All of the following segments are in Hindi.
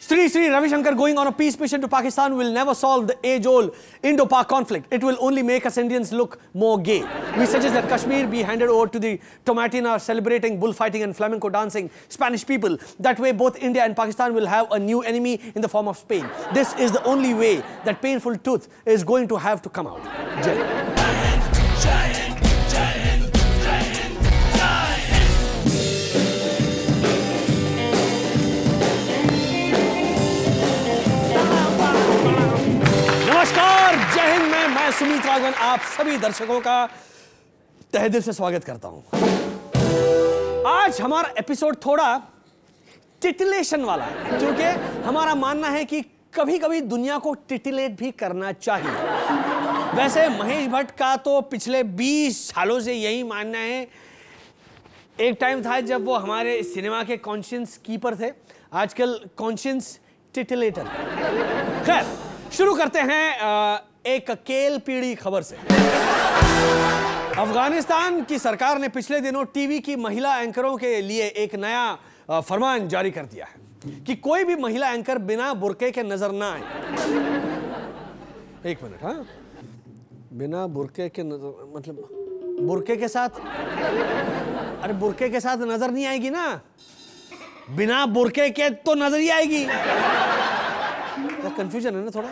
Sri Ravi Shankar going on a peace mission to Pakistan will never solve the age-old Indo-Pak conflict. It will only make us Indians look more gay. We suggest that Kashmir be handed over to the Tomatina celebrating bullfighting and flamenco dancing Spanish people. That way both India and Pakistan will have a new enemy in the form of Spain. This is the only way that painful truth is going to have to come out. Jai Hind. Jai Hind. Jai Hind. Jai Hind. Jai Hind. नमस्कार, जय हिंद में मैं सुमित राघवन आप सभी दर्शकों का तहे दिल से स्वागत करता हूं। आज हमारा एपिसोड थोड़ा टिटिलेशन वाला है, क्योंकि हमारा मानना है कि कभी-कभी दुनिया को टिटिलेट भी करना चाहिए। वैसे महेश भट्ट का तो पिछले 20 सालों से यही मानना है। एक टाइम था जब वो हमारे सिनेमा के कॉन्शियंस कीपर थे, आजकल कॉन्शियंस टिटिलेटर। खैर, शुरू करते हैं एक केल पीड़ी खबर से। अफगानिस्तान की सरकार ने पिछले दिनों टीवी की महिला एंकरों के लिए एक नया फरमान जारी कर दिया है कि कोई भी महिला एंकर बिना बुर्के के नजर ना आए। एक मिनट, हाँ, बिना बुर्के के नजर मतलब बुर्के के साथ? अरे बुर्के के साथ नजर नहीं आएगी ना, बिना बुर्के के तो नजर ही आएगी। कंफ्यूजन है ना थोड़ा,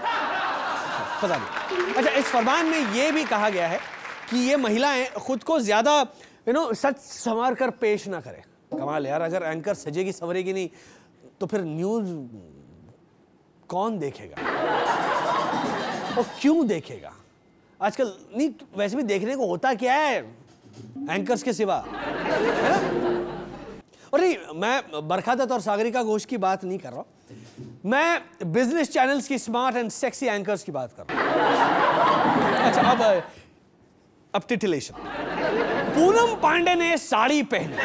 पता नहीं। अच्छा, इस फरमान में यह भी कहा गया है कि ये महिलाएं खुद को ज्यादा सच संवार कर पेश ना करें। कमाल यार, अगर एंकर सजेगी संवरेगी नहीं तो फिर न्यूज कौन देखेगा और क्यों देखेगा? आजकल नहीं, वैसे भी देखने को होता क्या है एंकर्स के सिवा, है ना? और नहीं, मैं बरखादत और सागरिका घोष की बात नहीं कर रहा, मैं बिजनेस चैनल्स की स्मार्ट एंड सेक्सी एंकर्स की बात कर रहा हूं। अच्छा, अब टिटिलेशन। पूनम पांडे ने साड़ी पहनी।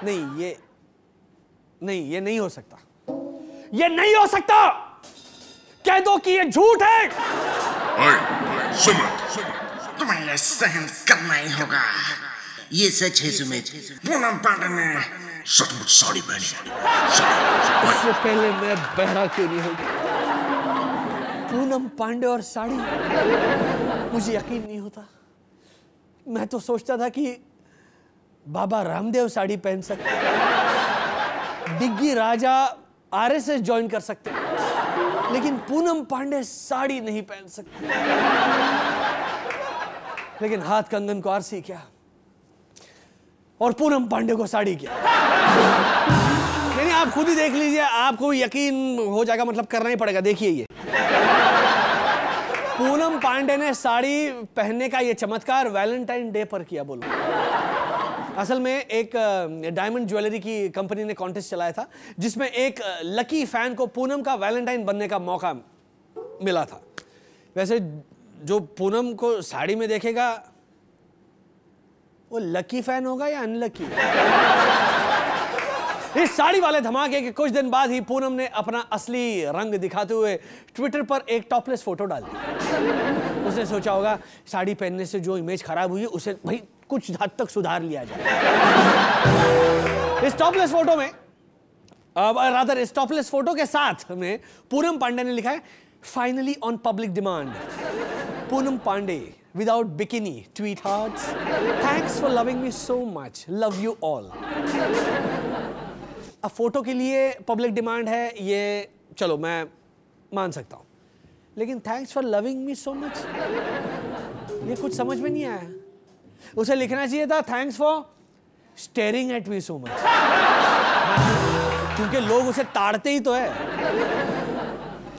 नहीं, ये नहीं हो सकता, ये नहीं हो सकता। कह दो कि ये झूठ है। तुम्हें यह सहन करना ही होगा। ये सच है सुमित, पूनम पांडे ने सचमुच साड़ी पहनी। उससे पहले मैं बहरा क्यों नहीं हो गया? पूनम पांडे और साड़ी, मुझे यकीन नहीं होता। मैं तो सोचता था कि बाबा रामदेव साड़ी पहन सकते, डिग्गी राजा आरएसएस ज्वाइन कर सकते, लेकिन पूनम पांडे साड़ी नहीं पहन सकते। लेकिन हाथ कंगन को आरसी क्या और पूनम पांडे को साड़ी क्या? नहीं, आप खुद ही देख लीजिए, आपको यकीन हो जाएगा, मतलब करना ही पड़ेगा। देखिए, ये पूनम पांडे ने साड़ी पहनने का ये चमत्कार वैलेंटाइन डे पर किया। बोलो, असल में एक डायमंड ज्वेलरी की कंपनी ने कॉन्टेस्ट चलाया था जिसमें एक लकी फैन को पूनम का वैलेंटाइन बनने का मौका मिला था। वैसे जो पूनम को साड़ी में देखेगा वो लकी फैन होगा या अनलकी? इस साड़ी वाले धमाके के कुछ दिन बाद ही पूनम ने अपना असली रंग दिखाते हुए ट्विटर पर एक टॉपलेस फोटो डाल दी। उसने सोचा होगा साड़ी पहनने से जो इमेज खराब हुई है उसे भाई कुछ हद तक सुधार लिया जाए। इस टॉपलेस फोटो में इस टॉपलेस फोटो के साथ में पूनम पांडे ने लिखा है, finally on public demand, Poonam Pandey without bikini, tweethearts. Thanks for loving me so much. Love you all. अब फोटो के लिए पब्लिक डिमांड है, ये चलो मैं मान सकता हूं, लेकिन thanks for loving me so much, ये कुछ समझ में नहीं आया। उसे लिखना चाहिए था thanks for staring at me so much, क्योंकि लोग उसे ताड़ते ही तो है।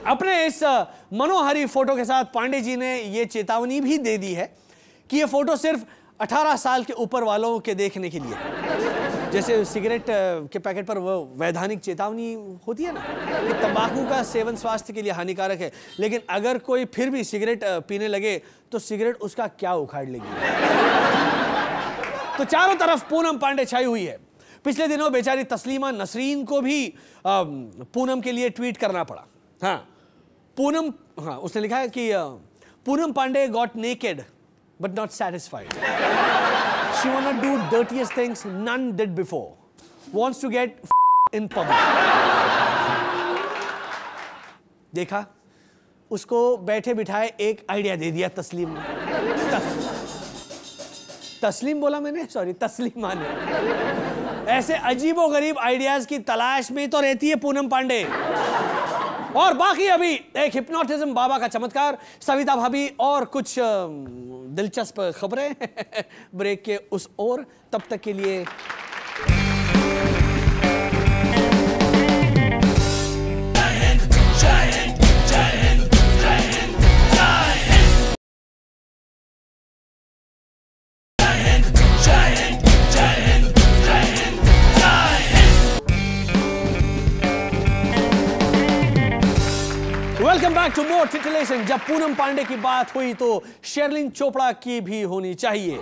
अपने इस मनोहरी फोटो के साथ पांडे जी ने यह चेतावनी भी दे दी है कि यह फोटो सिर्फ 18 साल के ऊपर वालों के देखने के लिए। जैसे सिगरेट के पैकेट पर वो वैधानिक चेतावनी होती है ना कि तंबाकू का सेवन स्वास्थ्य के लिए हानिकारक है, लेकिन अगर कोई फिर भी सिगरेट पीने लगे तो सिगरेट उसका क्या उखाड़ लेगी। तो चारों तरफ पूनम पांडे छाई हुई है। पिछले दिनों बेचारी तस्लीमा नसरीन को भी पूनम के लिए ट्वीट करना पड़ा। हाँ, उसने लिखा है कि Poonam Pandey got naked but not satisfied. She wanna do dirtiest things none did before. Wants to get in public. देखा, उसको बैठे बिठाए एक आइडिया दे दिया तस्लीम ने। तस्लीम बोला मैंने, सॉरी, तस्लीमा ने। ऐसे अजीबोगरीब आइडियाज की तलाश में तो रहती है पूनम पांडे। और बाकी अभी एक हिप्नोटिज्म बाबा का चमत्कार, सविता भाभी और कुछ दिलचस्प खबरें ब्रेक के उस ओर। तब तक के लिए welcome back to more titillation. जब पूनम पांडे की बात हुई तो शेरलिन चोपड़ा की भी होनी चाहिए।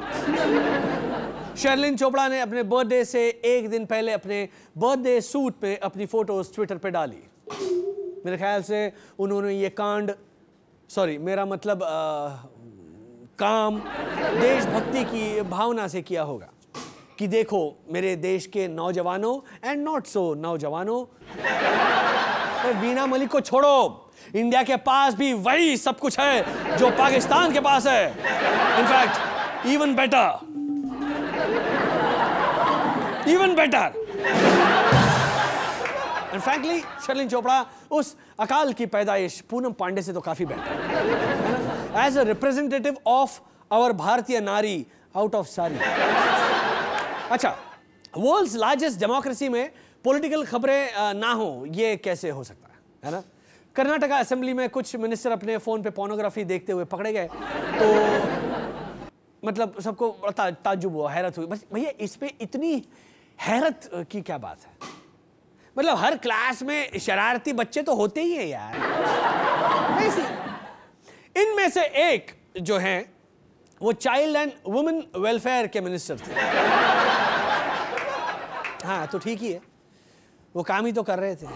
शेरलिन चोपड़ा ने अपने बर्थडे से एक दिन पहले अपने बर्थडे सूट पे अपनी फोटोज ट्विटर पे डाली। मेरे ख्याल से उन्होंने ये कांड, सॉरी मेरा मतलब काम देशभक्ति की भावना से किया होगा कि देखो मेरे देश के नौजवानों एंड नॉट सो नौजवानों, वीना मलिक को छोड़ो, इंडिया के पास भी वही सब कुछ है जो पाकिस्तान के पास है। In fact even better, even better. And frankly Sherlyn Chopra उस अकाल की पैदाइश पूनम पांडे से तो काफी बेटर है ना, as a representative of our भारतीय नारी आउट ऑफ सारी। अच्छा, वर्ल्ड्स लार्जेस्ट डेमोक्रेसी में पॉलिटिकल खबरें ना हो, ये कैसे हो सकता है ना। कर्नाटका असेंबली में कुछ मिनिस्टर अपने फोन पे पोर्नोग्राफी देखते हुए पकड़े गए तो मतलब सबको बड़ा ताज्जुब हुआ, हैरत हुई। बस भैया इस पे इतनी हैरत की क्या बात है? मतलब हर क्लास में शरारती बच्चे तो होते ही हैं यार। इनमें से एक जो हैं वो चाइल्ड एंड वुमेन वेलफेयर के मिनिस्टर थे। हाँ तो ठीक ही है, वो काम ही तो कर रहे थे।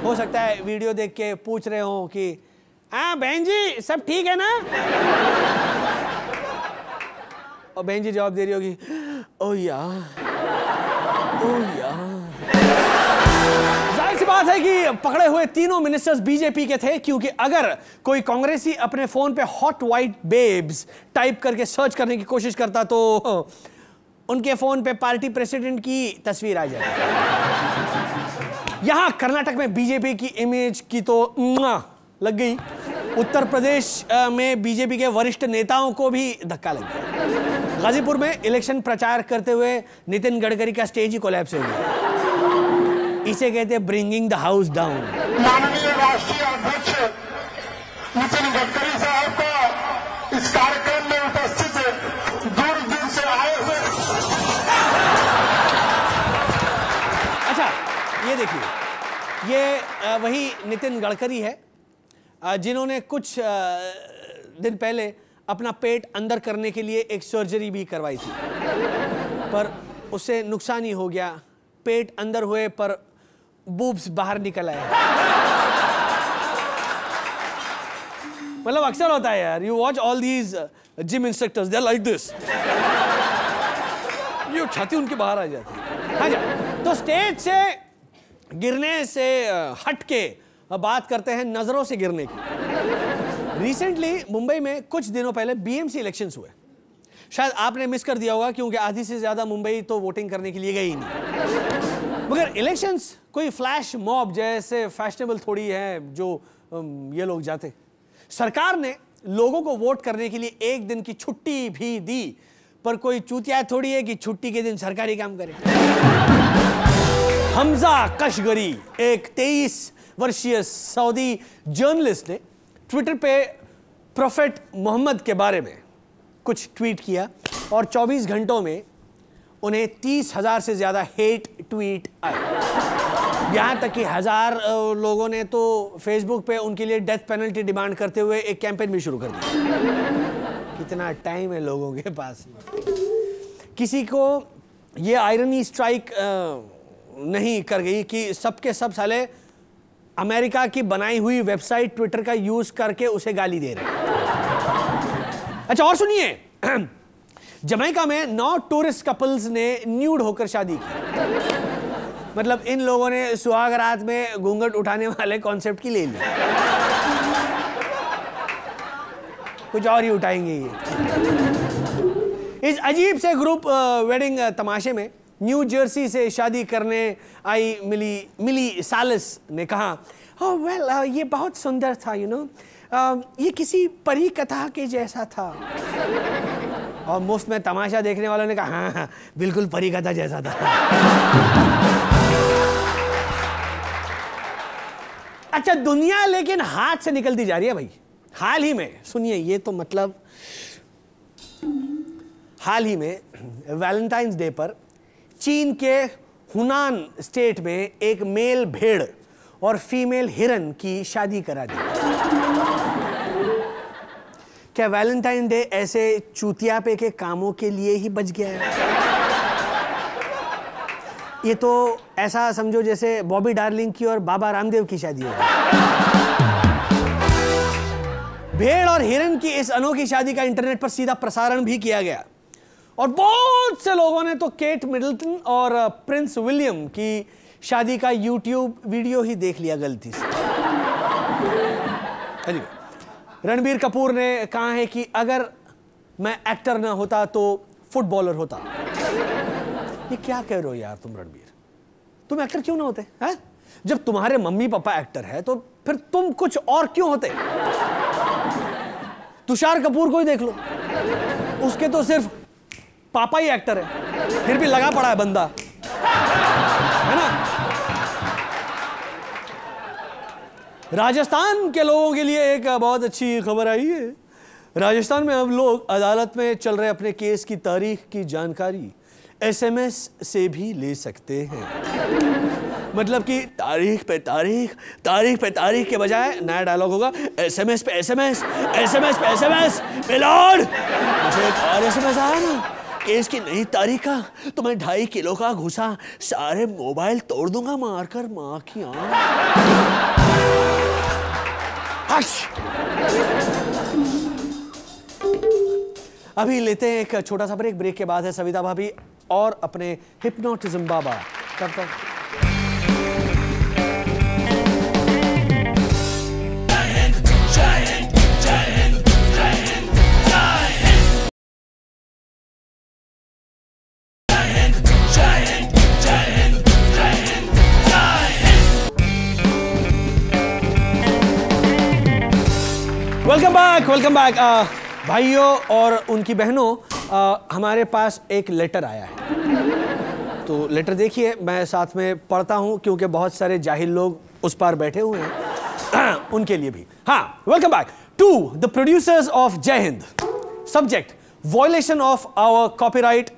हो सकता है वीडियो देख के पूछ रहे हो कि हाँ बहन जी सब ठीक है ना, और बहन जी जवाब दे रही होगी ओह यार, ओह यार। जाहिर सी बात है कि पकड़े हुए तीनों मिनिस्टर्स बीजेपी के थे, क्योंकि अगर कोई कांग्रेसी अपने फोन पे हॉट वाइट बेब्स टाइप करके सर्च करने की कोशिश करता तो उनके फोन पे पार्टी प्रेसिडेंट की तस्वीर आ जाए। यहां कर्नाटक में बीजेपी की इमेज की तो लग गई। उत्तर प्रदेश में बीजेपी के वरिष्ठ नेताओं को भी धक्का लग गया। गाजीपुर में इलेक्शन प्रचार करते हुए नितिन गडकरी का स्टेज ही कोलैप्स हो गया। इसे कहते हैं ब्रिंगिंग द हाउस डाउन। माननीय राष्ट्रीय अध्यक्ष नितिन गडकरी साहब को इस कार्यक्रम में उपस्थित दूर दूर से आए हुए। अच्छा ये देखिए, ये वही नितिन गडकरी है जिन्होंने कुछ दिन पहले अपना पेट अंदर करने के लिए एक सर्जरी भी करवाई थी, पर उससे नुकसान ही हो गया। पेट अंदर हुए पर बूब्स बाहर निकल आए। मतलब अक्सर होता है यार, you watch all these gym instructors, they are like this, ये छाती उनके बाहर आ जाती है। हाँ जी, तो स्टेज से गिरने से हट के बात करते हैं नजरों से गिरने की। रिसेंटली मुंबई में कुछ दिनों पहले बीएमसी इलेक्शंस हुए। शायद आपने मिस कर दिया होगा क्योंकि आधी से ज्यादा मुंबई तो वोटिंग करने के लिए गई ही नहीं। मगर इलेक्शंस कोई फ्लैश मॉब जैसे फैशनेबल थोड़ी है जो ये लोग जाते। सरकार ने लोगों को वोट करने के लिए एक दिन की छुट्टी भी दी, पर कोई चूतिया थोड़ी है कि छुट्टी के दिन सरकारी काम करे। हमजा कशगरी, एक 23 वर्षीय सऊदी जर्नलिस्ट ने ट्विटर पे प्रोफेट मोहम्मद के बारे में कुछ ट्वीट किया और 24 घंटों में उन्हें 30,000 से ज्यादा हेट ट्वीट आए। यहाँ तक कि 1000 लोगों ने तो फेसबुक पे उनके लिए डेथ पेनल्टी डिमांड करते हुए एक कैंपेन भी शुरू कर दिया। कितना टाइम है लोगों के पास। किसी को ये आयरनी स्ट्राइक नहीं कर गई कि सबके सब साले अमेरिका की बनाई हुई वेबसाइट ट्विटर का यूज करके उसे गाली दे रहे हैं। अच्छा और सुनिए, जमैका में 9 टूरिस्ट कपल्स ने न्यूड होकर शादी की। मतलब इन लोगों ने सुहाग रात में घूंघट उठाने वाले कॉन्सेप्ट की ले ली, कुछ और ही उठाएंगे ये। इस अजीब से ग्रुप वेडिंग तमाशे में न्यू जर्सी से शादी करने आई मिली सालिस ने कहा, ओह वेल ये बहुत सुंदर था, यू नो, ये किसी परी कथा के जैसा था। और मुफ्त में तमाशा देखने वालों ने कहा, हाँ बिल्कुल परी कथा जैसा था। अच्छा, दुनिया लेकिन हाथ से निकलती जा रही है भाई। हाल ही में सुनिए, ये तो मतलब हाल ही में वैलेंटाइंस डे पर चीन के हुनान स्टेट में एक मेल भेड़ और फीमेल हिरन की शादी करा दी। क्या वैलेंटाइन डे ऐसे चूतियापे के कामों के लिए ही बच गया है? ये तो ऐसा समझो जैसे बॉबी डार्लिंग की और बाबा रामदेव की शादी हो। भेड़ और हिरन की इस अनोखी शादी का इंटरनेट पर सीधा प्रसारण भी किया गया और बहुत से लोगों ने तो केट मिडलटन और प्रिंस विलियम की शादी का यूट्यूब वीडियो ही देख लिया गलती से। रणबीर कपूर ने कहा है कि अगर मैं एक्टर ना होता तो फुटबॉलर होता। ये क्या कह रहे हो यार तुम रणबीर, तुम एक्टर क्यों ना होते हैं? जब तुम्हारे मम्मी पापा एक्टर है तो फिर तुम कुछ और क्यों होते? तुषार कपूर को ही देख लो, उसके तो सिर्फ पापा ही एक्टर है, फिर भी लगा पड़ा है बंदा, है ना। राजस्थान के लोगों के लिए एक बहुत अच्छी खबर आई है। राजस्थान में अब लोग अदालत में चल रहे अपने केस की तारीख की जानकारी SMS से भी ले सकते हैं। मतलब कि तारीख पे तारीख के बजाय नया डायलॉग होगा, SMS पे SMS पे SMS। मिलोड, मुझे एक और SMS आया ना केस की नई तारीख का, तो मैं 2.5 किलो का घुसा सारे मोबाइल तोड़ दूंगा मारकर माँ की आँख। अभी लेते हैं एक छोटा सा ब्रेक। ब्रेक के बाद है सविता भाभी और अपने हिप्नोटिज्म बाबा। तब तक वेलकम बैक भाइयों और उनकी बहनों, हमारे पास एक लेटर आया है। तो लेटर देखिए, मैं साथ में पढ़ता हूं क्योंकि बहुत सारे जाहिल लोग उस पार बैठे हुए हैं, उनके लिए भी। हाँ, welcome back to the producers of Jai Hind. Subject, violation of our copyright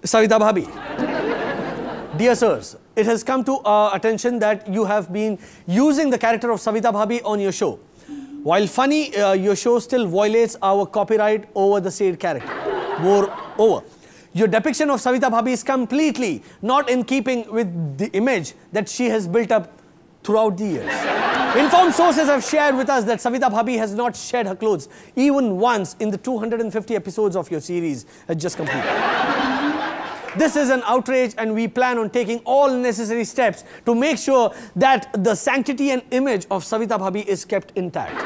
Savita Bhabhi. Dear sirs, it has come to our attention that you have been using the character of Savita Bhabhi on your show. While funny, your show still violates our copyright over the said character. Moreover, your depiction of Savita Bhabhi is completely not in keeping with the image that she has built up throughout the years. Informed sources have shared with us that Savita Bhabhi has not shed her clothes even once in the 250 episodes of your series just completed. This is an outrage and we plan on taking all necessary steps to make sure that the sanctity and image of Savita Bhabhi is kept intact.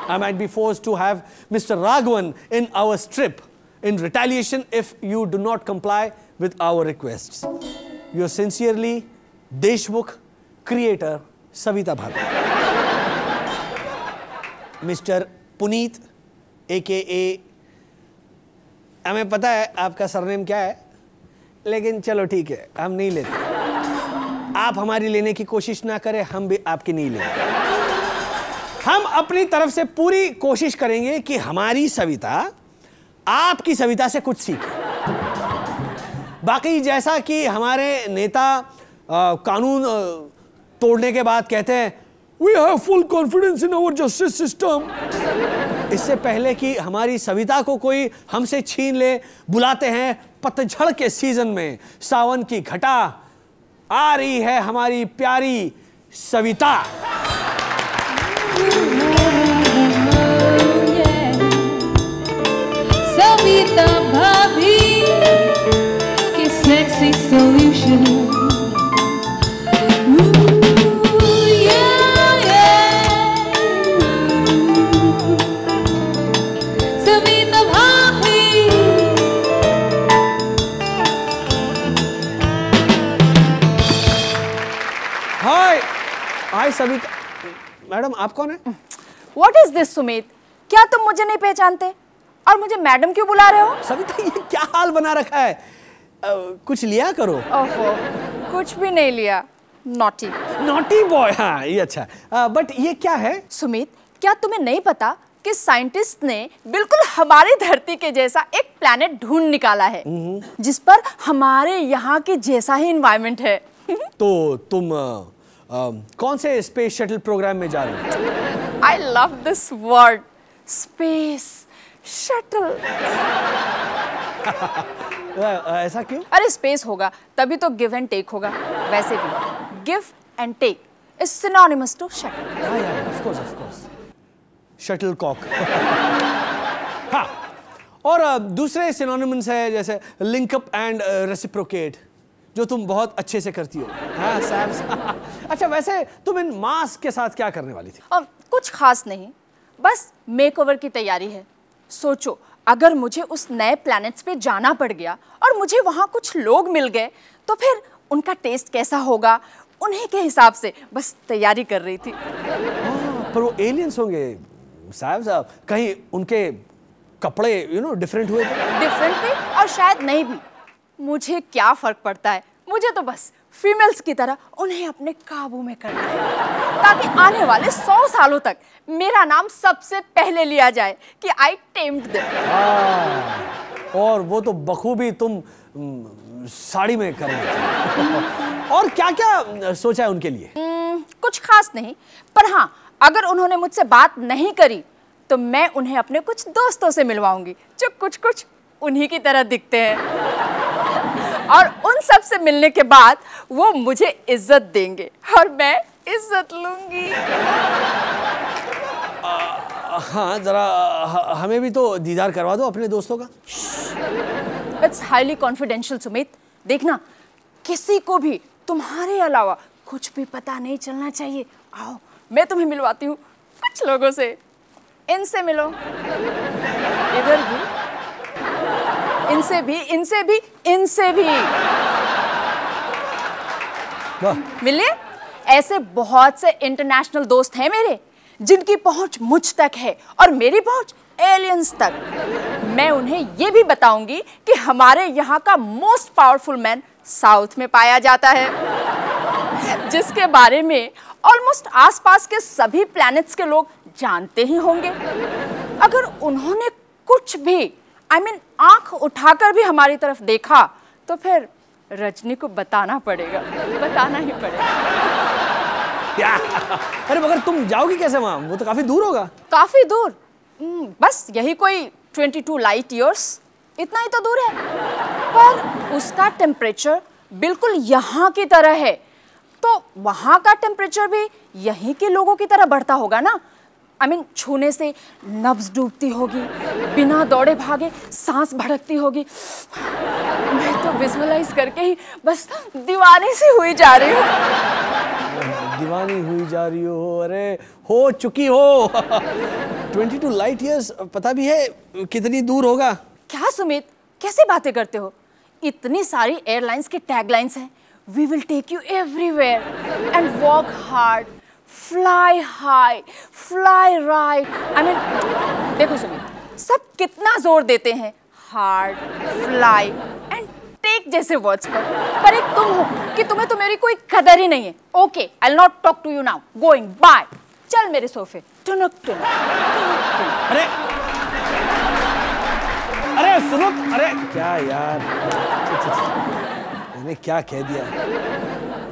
I might be forced to have Mr. Raghavan in our strip in retaliation if you do not comply with our requests. Yours sincerely, Deshmukh, creator, Savita Bhabhi. Mr. Puneet, aka, हमें पता है आपका सरनेम क्या है, लेकिन चलो ठीक है, हम नहीं लेते। आप हमारी लेने की कोशिश ना करें, हम भी आपकी नहीं लेंगे। हम अपनी तरफ से पूरी कोशिश करेंगे कि हमारी सविता आपकी सविता से कुछ सीखे। बाकी जैसा कि हमारे नेता कानून तोड़ने के बाद कहते हैं, We have full confidence in our justice system. इससे पहले कि हमारी सविता को कोई हमसे छीन ले, बुलाते हैं पतझड़ के सीजन में। सावन की घटा आ रही है हमारी प्यारी सविता। सविता भाभी की सेक्सी सॉल्यूशन हाय सविता। मैडम आप कौन है? What is this, Sumit? क्या तुम मुझे नहीं पहचानते और मुझे मैडम क्यों बुला रहे हो? सविता ये क्या हाल बना रखा है? कुछ लिया करो। ओहो, कुछ भी नहीं लिया। नॉटी। Naughty boy. हाँ ये अच्छा। बट ये क्या है? सुमित, क्या तुम्हें नहीं पता कि साइंटिस्ट ने बिल्कुल हमारी धरती के जैसा एक प्लैनेट ढूंढ निकाला है जिस पर हमारे यहाँ के जैसा ही एनवायरनमेंट है। तो तुम कौन से स्पेस शटल प्रोग्राम में जा रही हो? I love this word, space shuttle. ऐसा क्यों? अरे स्पेस होगा तभी तो गिव एंड टेक होगा। वैसे भी give and take is synonymous to shuttle. Of course shuttlecock. हाँ, और दूसरे सिनोनिम्स है जैसे लिंक अप एंड रेसिप्रोकेट, जो तुम बहुत अच्छे से करती हो। हाँ सैम्स। अच्छा वैसे तुम इन मास्क के साथ क्या करने वाली थी? कुछ खास नहीं, बस मेकओवर की तैयारी है। सोचो अगर मुझे उस नए प्लैनेट्स पे जाना पड़ गया और मुझे वहाँ कुछ लोग मिल गए तो फिर उनका टेस्ट कैसा होगा, उन्हीं के हिसाब से बस तैयारी कर रही थी। पर वो एलियंस होंगे साहब, कहीं उनके कपड़े डिफरेंट हुए तो? डिफरेंट भी और शायद नहीं भी, मुझे क्या फर्क पड़ता है। मुझे तो बस फीमेल्स की तरह उन्हें अपने काबू में करना है ताकि आने वाले 100 सालों तक मेरा नाम सबसे पहले लिया जाए कि आई टेम्ड देम। और वो तो बखूबी तुम साड़ी में कर रही थी। और क्या क्या सोचा है उनके लिए? कुछ खास नहीं, पर हाँ अगर उन्होंने मुझसे बात नहीं करी तो मैं उन्हें अपने कुछ दोस्तों से मिलवाऊंगी जो कुछ उन्हीं की तरह दिखते हैं। और उन सब से मिलने के बाद वो मुझे इज्जत देंगे और मैं इज्जत लूंगी। हाँ जरा हमें भी तो दीदार करवा दो अपने दोस्तों का। इट्स हाईली कॉन्फिडेंशियल सुमित, देखना किसी को भी तुम्हारे अलावा कुछ भी पता नहीं चलना चाहिए। आओ मैं तुम्हें मिलवाती हूँ कुछ लोगों से। इनसे मिलो, इधर भी, इनसे भी, इनसे भी, इनसे भी। मिलिए? ऐसे बहुत से इंटरनेशनल दोस्त हैं मेरे जिनकी पहुंच मुझ तक है और मेरी पहुंच एलियंस तक। मैं उन्हें ये भी बताऊंगी कि हमारे यहाँ का मोस्ट पावरफुल मैन साउथ में पाया जाता है, जिसके बारे में ऑलमोस्ट आसपास के सभी प्लैनेट्स के लोग जानते ही होंगे। अगर उन्होंने कुछ भी आंख उठाकर भी हमारी तरफ देखा तो फिर रजनी को बताना पड़ेगा, बताना ही पड़ेगा। अरे मगर तुम जाओगी कैसे वहां? वो तो काफी दूर होगा। काफी दूर? बस यही कोई 22 लाइट ईयर्स, इतना ही तो दूर है। पर उसका टेम्परेचर बिल्कुल यहाँ की तरह है, तो वहाँ का टेम्परेचर भी यहीं के लोगों की तरह बढ़ता होगा ना। छूने से नब्ज डूबती होगी, बिना दौड़े भागे सांस भड़कती होगी। मैं तो विजुअलाइज करके ही बस दीवानी सी हुई जा रही हूँ। दीवानी हुई जा रही हो? अरे हो चुकी हो। 22 लाइट ईयर्स पता भी है कितनी दूर होगा? क्या सुमित, कैसे बातें करते हो? इतनी सारी एयरलाइंस के टैगलाइंस हैं। We will take you everywhere and walk hard, fly high, fly right. देखो सुमित, सब कितना जोर देते हैं hard, fly and take जैसे वर्ड्स पर एक तुम हो कि तुम्हें तो मेरी कोई कदर ही नहीं है। Okay, I'll not talk to you now. Going, bye. चल मेरे सोफे। टुनुक टुनुक। अरे सुनो, अरे क्या यार, मैंने क्या कह दिया?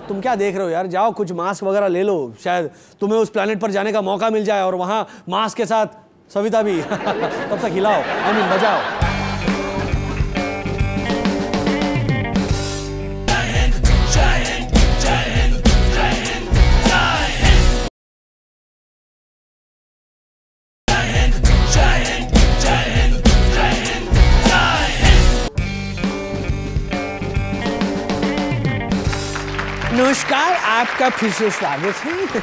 तुम क्या देख रहे हो यार? जाओ कुछ मास्क वगैरह ले लो, शायद तुम्हें उस प्लेनेट पर जाने का मौका मिल जाए और वहां मास्क के साथ सविता भी। तब तक हिलाओ, बजाओ। नमस्कार, आपका फिर से स्वागत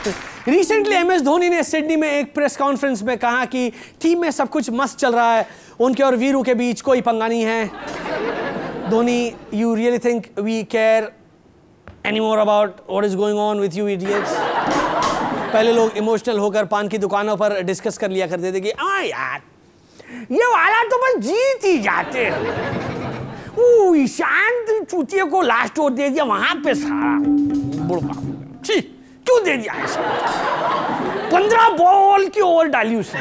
है। रिसेंटली MS धोनी ने सिडनी में एक प्रेस कॉन्फ्रेंस में कहा कि टीम में सब कुछ मस्त चल रहा है, उनके और वीरू के बीच कोई पंगा नहीं है। Dhoni, you really think we care anymore about what is going on with you idiots? पहले लोग इमोशनल होकर पान की दुकानों पर डिस्कस कर लिया करते थे कि हाँ यार ये वाला तो बस जीत ही जाते हैं, ईशांत चूतिया को लास्ट ओवर दे दिया वहां पे सारा बुढ़वा क्यों दे दिया ऐसा? 15 बॉल की ओवर डाली उसने,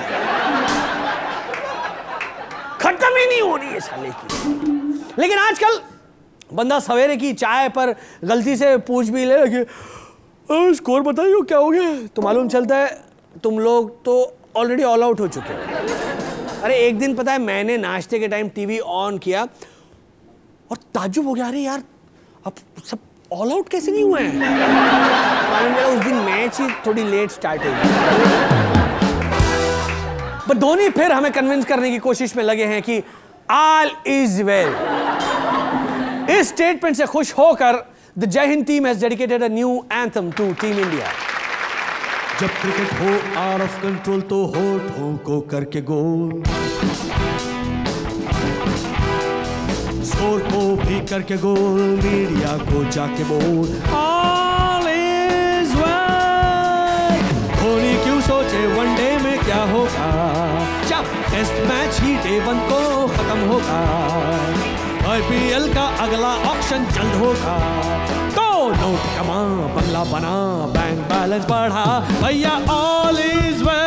खत्म ही नहीं हो रही है साले की। लेकिन आजकल बंदा सवेरे की चाय पर गलती से पूछ भी ले कि स्कोर बताइए क्या हो गया, तो मालूम चलता है तुम लोग तो ऑलरेडी ऑल आउट हो चुके हो। अरे एक दिन पता है मैंने नाश्ते के टाइम टीवी ऑन किया और ताज्जुब हो गया, अरे यार अब सब ऑल आउट कैसे नहीं हुए हैं? मालूम चला उस दिन मैच ही थोड़ी लेट स्टार्ट हो गई। बट धोनी फिर हमें कन्विंस करने की कोशिश में लगे हैं कि ऑल इज वेल। इस स्टेटमेंट से खुश होकर the Jai Hind team has dedicated a new anthem to team India. जब क्रिकेट हो आउट ऑफ कंट्रोल तो होठों को करके गोल, स्कोर को भी करके गोल, मीडिया को जाके बोल ऑल इज वेल। धोनी क्यों सोचे वनडे में क्या होगा, जब टेस्ट मैच ही डे 1 को खत्म होगा। IPL का अगला ऑक्शन जल्द होगा, तो नोट कमा, बंगला बना, बैंक बैलेंस बढ़ा, भैया ऑल इज वेल।